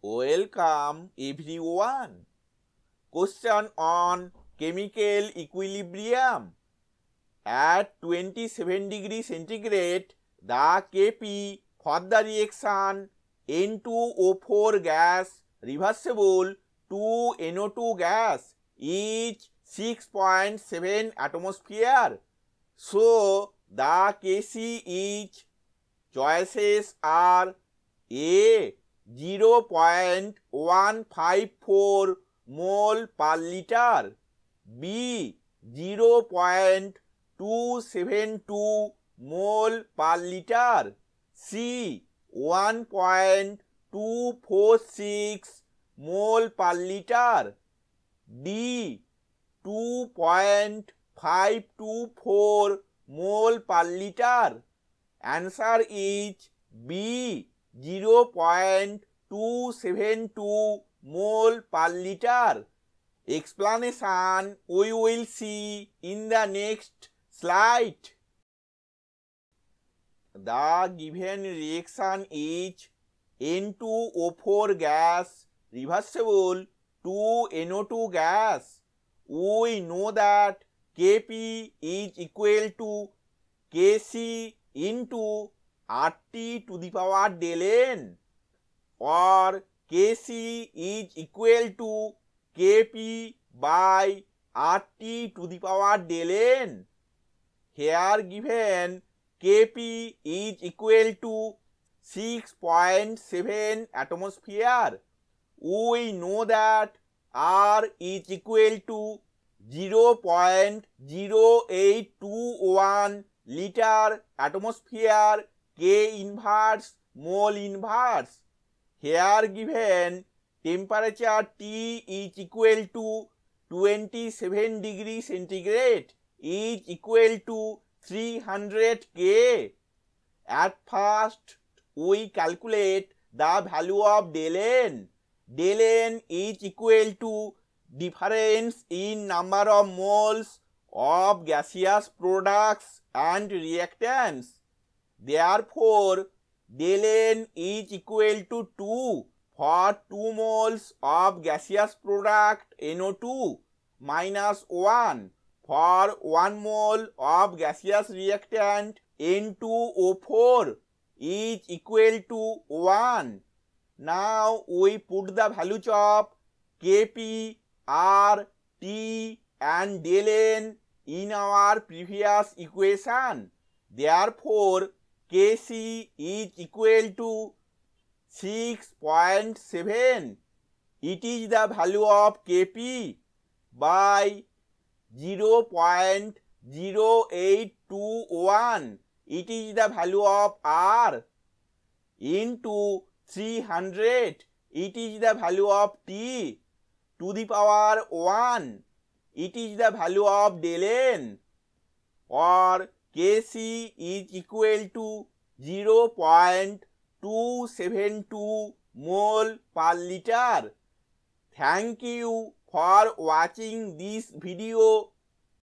Welcome everyone. Question on chemical equilibrium. At 27 degrees centigrade, the Kp for the reaction N2O4 gas reversible to NO2 gas is 6.7 atmosphere. So the Kc is choices are A 0.154 mole per liter, B 0.272 mole per liter, C 1.246 mole per liter, D 2.524 mole per liter. Answer is B 0.272 mole per liter. Explanation we will see in the next slide. The given reaction is N2O4 gas reversible to NO2 gas. We know that Kp is equal to Kc into RT to the power del N, or Kc is equal to Kp by RT to the power del N. Here given Kp is equal to 6.7 atmosphere. We know that R is equal to 0.0821 liter atmosphere K inverse mole inverse. Here given temperature T is equal to 27 degrees centigrade is equal to 300 K. At first we calculate the value of del N. Del N is equal to difference in number of moles of gaseous products and reactants. Therefore, del N is equal to 2 for 2 moles of gaseous product NO2 minus 1 for 1 mole of gaseous reactant N2O4 is equal to 1. Now we put the values of Kp, R, T and del N in our previous equation. Therefore, Kc is equal to 6.7. It is the value of Kp by 0.0821. It is the value of R into 300. It is the value of T to the power 1. It is the value of del N, or Kc is equal to 0.272 mole per liter. Thank you for watching this video.